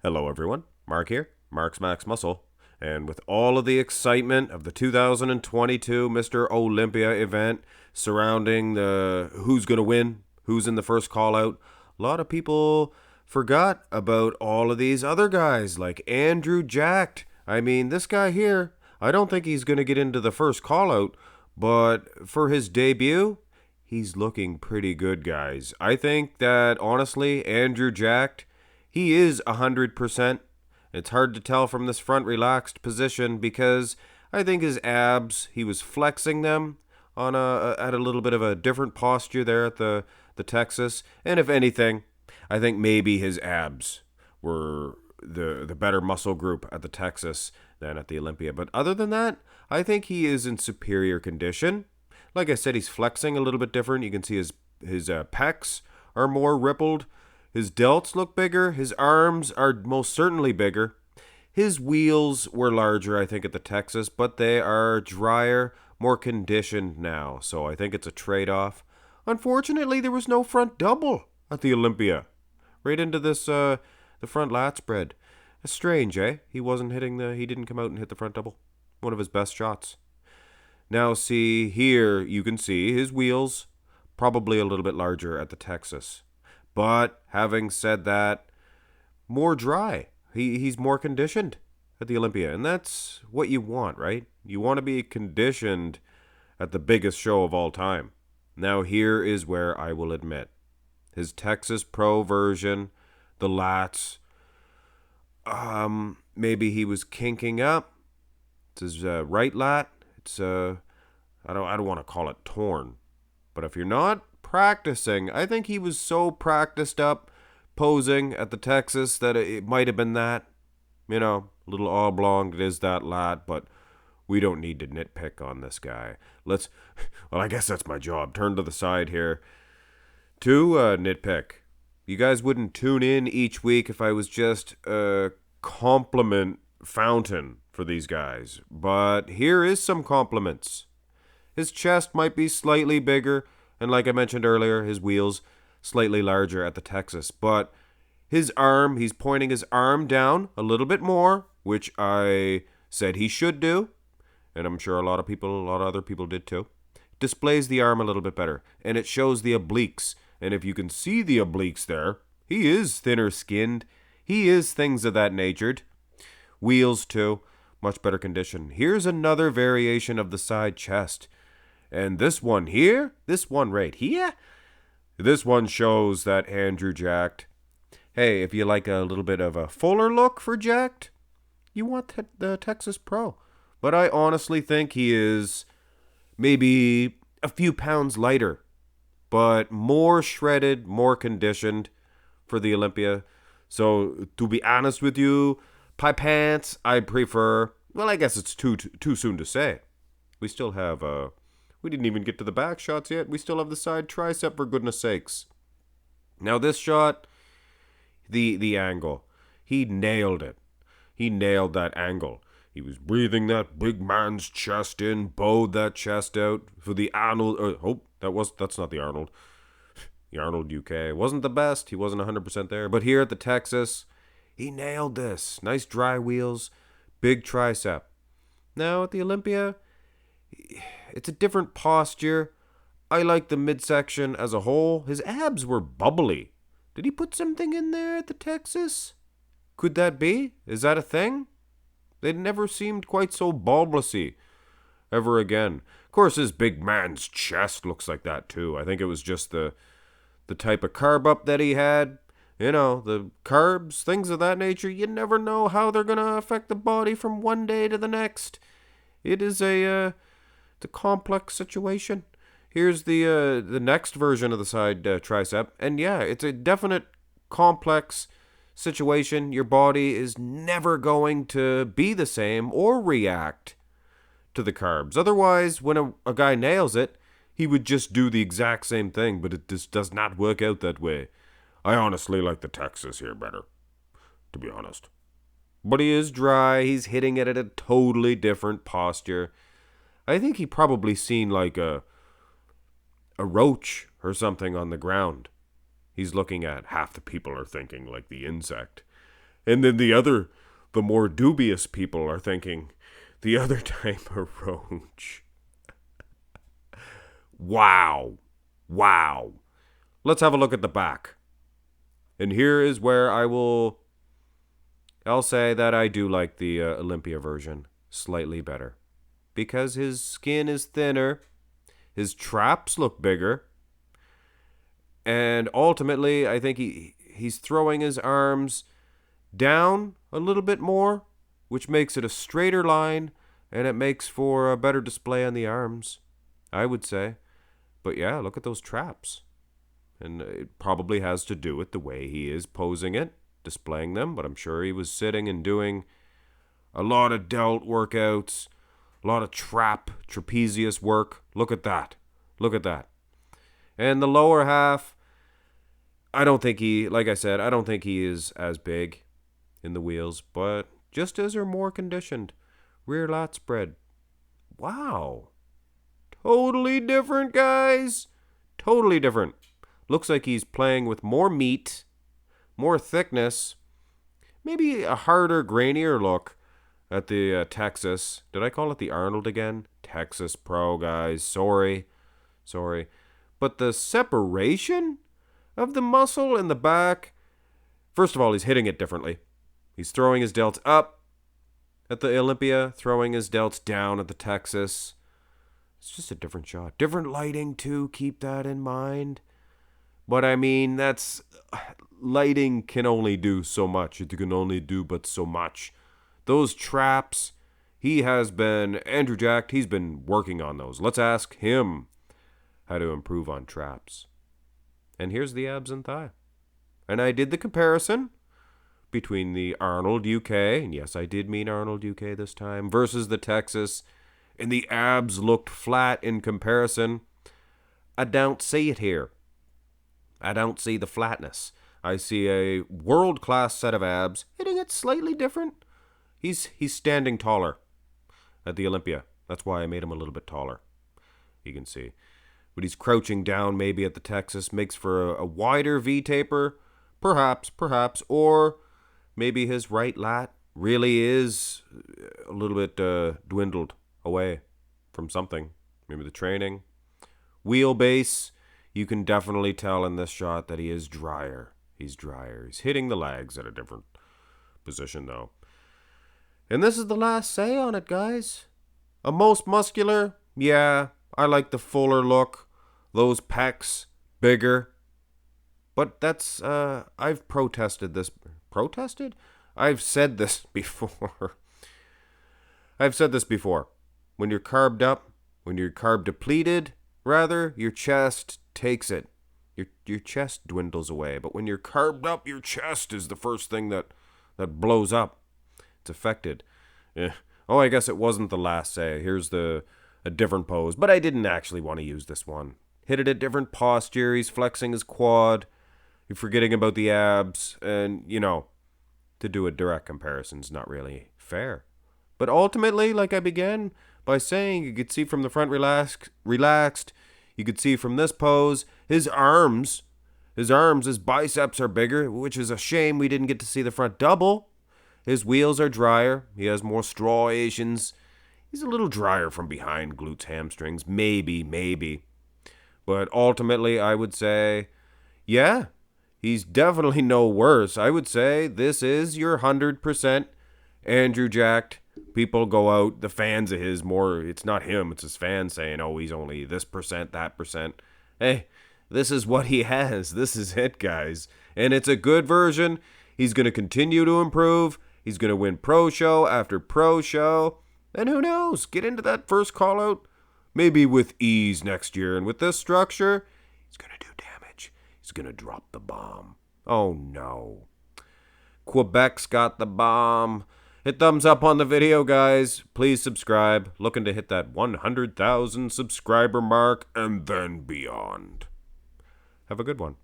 Hello, everyone. Mark here, Mark's Max Muscle. And with all of the excitement of the 2022 Mr. Olympia event surrounding the who's going to win, who's in the first call out, a lot of people forgot about all of these other guys like Andrew Jacked. I mean, this guy here, I don't think he's going to get into the first call out, but for his debut, he's looking pretty good, guys. I think that honestly, Andrew Jacked, he is 100%. It's hard to tell from this front relaxed position because I think his abs, he was flexing them on at a little bit of a different posture there at the Texas. And if anything, I think maybe his abs were the better muscle group at the Texas than at the Olympia. But other than that, I think he is in superior condition. Like I said, he's flexing a little bit different. You can see his pecs are more rippled. His delts look bigger. His arms are most certainly bigger. His wheels were larger, I think, at the Texas, but they are drier, more conditioned now. So I think it's a trade-off. Unfortunately, there was no front double at the Olympia. Right into this, the front lat spread. It's strange, eh? He didn't come out and hit the front double. One of his best shots. Now see, here you can see his wheels, probably a little bit larger at the Texas. But having said that, more dry. He's more conditioned at the Olympia, and that's what you want, right? You want to be conditioned at the biggest show of all time. Now here is where I will admit. His Texas Pro version, the lats, maybe he was kinking up. It's his right lat. It's I don't want to call it torn, but if you're not practicing, I think he was so practiced up posing at the Texas that it might have been that. You know, a little oblong, it is that lat, but we don't need to nitpick on this guy. Well, I guess that's my job. Turn to the side here to nitpick. You guys wouldn't tune in each week if I was just a compliment fountain for these guys. But here is some compliments. His chest might be slightly bigger, and like I mentioned earlier, his wheels slightly larger at the Texas. But his arm, he's pointing his arm down a little bit more, which I said he should do, and I'm sure a lot of other people did too. Displays the arm a little bit better, and it shows the obliques. And if you can see the obliques there, he is thinner skinned. He is things of that nature. Wheels too, much better condition. Here's another variation of the side chest. And this one here, this one right here, this one shows that Andrew Jacked. Hey, if you like a little bit of a fuller look for Jacked, you want the Texas Pro. But I honestly think he is maybe a few pounds lighter, but more shredded, more conditioned for the Olympia. So to be honest with you, pie pants, I prefer. Well, I guess it's too soon to say. We still have we didn't even get to the back shots yet. We still have the side tricep, for goodness sakes. Now this shot, the angle, he nailed it. He nailed that angle. He was breathing that big man's chest in, bowed that chest out for the Arnold. That's not the Arnold. The Arnold UK wasn't the best. He wasn't 100% there. But here at the Texas, he nailed this. Nice dry wheels, big tricep. Now at the Olympia, it's a different posture. I like the midsection as a whole. His abs were bubbly. Did he put something in there at the Texas? Could that be? Is that a thing? They never seemed quite so bulbousy ever again. Of course, his big man's chest looks like that too. I think it was just the type of carb up that he had. You know, the carbs, things of that nature. You never know how they're going to affect the body from one day to the next. It is a complex situation. Here's the next version of the side tricep. And yeah, it's a definite complex situation. Your body is never going to be the same or react to the carbs. Otherwise, when a guy nails it, he would just do the exact same thing, but it just does not work out that way. I honestly like the Texas here better, to be honest. But he is dry. He's hitting it at a totally different posture. I think he probably seen like a roach or something on the ground. He's looking at. Half the people are thinking like the insect. And then the more dubious people are thinking, the other type of roach. Wow. Wow. Let's have a look at the back. And here is where I'll say that I do like the Olympia version slightly better. Because his skin is thinner, his traps look bigger, and ultimately I think he's throwing his arms down a little bit more, which makes it a straighter line, and it makes for a better display on the arms, I would say. But yeah, look at those traps. And it probably has to do with the way he is posing it, displaying them, but I'm sure he was sitting and doing a lot of delt workouts, a lot of trapezius work. Look at that. Look at that. And the lower half, I don't think he is as big in the wheels, but just as are more conditioned. Rear lat spread. Wow. Totally different, guys. Totally different. Looks like he's playing with more meat, more thickness, maybe a harder, grainier look at the Texas. Did I call it the Arnold again? Texas Pro, guys. Sorry. But the separation of the muscle in the back, first of all, he's hitting it differently. He's throwing his delts up at the Olympia, throwing his delts down at the Texas. It's just a different shot. Different lighting, too. Keep that in mind. But I mean, lighting can only do so much. It can only do but so much. Those traps, Andrew Jack, he's been working on those. Let's ask him how to improve on traps. And here's the abs and thigh. And I did the comparison between the Arnold UK, and yes, I did mean Arnold UK this time, versus the Texas, and the abs looked flat in comparison. I don't see it here. I don't see the flatness. I see a world-class set of abs, hitting it slightly different. He's standing taller at the Olympia. That's why I made him a little bit taller. You can see. But he's crouching down maybe at the Texas. Makes for a wider V-taper. Perhaps. Or maybe his right lat really is a little bit dwindled away from something. Maybe the training. Wheelbase. You can definitely tell in this shot that he is drier. He's drier. He's hitting the legs at a different position, though. And this is the last say on it, guys. A most muscular, yeah, I like the fuller look. Those pecs, bigger. But that's, I've protested this. Protested? I've said this before. When you're carved up, when you're carb depleted, rather, your chest takes it. Your chest dwindles away. But when you're carved up, your chest is the first thing that blows up. It's affected. Oh, I guess it wasn't the last say. Here's a different pose. But I didn't actually want to use this one. Hit it at different posture. He's flexing his quad. You're forgetting about the abs. And, to do a direct comparison is not really fair. But ultimately, like I began by saying, you could see from the front relaxed. You could see from this pose, his biceps are bigger, which is a shame we didn't get to see the front double. His wheels are drier. He has more striations. He's a little drier from behind, glutes, hamstrings. Maybe. But ultimately, I would say, yeah, he's definitely no worse. I would say this is your 100% Andrew Jacked. People go out, the fans of his more, it's not him, it's his fans saying, oh, he's only this percent, that percent. Hey, this is what he has. This is it, guys. And it's a good version. He's going to continue to improve. He's going to win pro show after pro show. And who knows, get into that first call out, maybe with ease next year. And with this structure, he's going to do damage. He's going to drop the bomb. Oh, no. Quebec's got the bomb. Hit thumbs up on the video, guys. Please subscribe. Looking to hit that 100,000 subscriber mark and then beyond. Have a good one.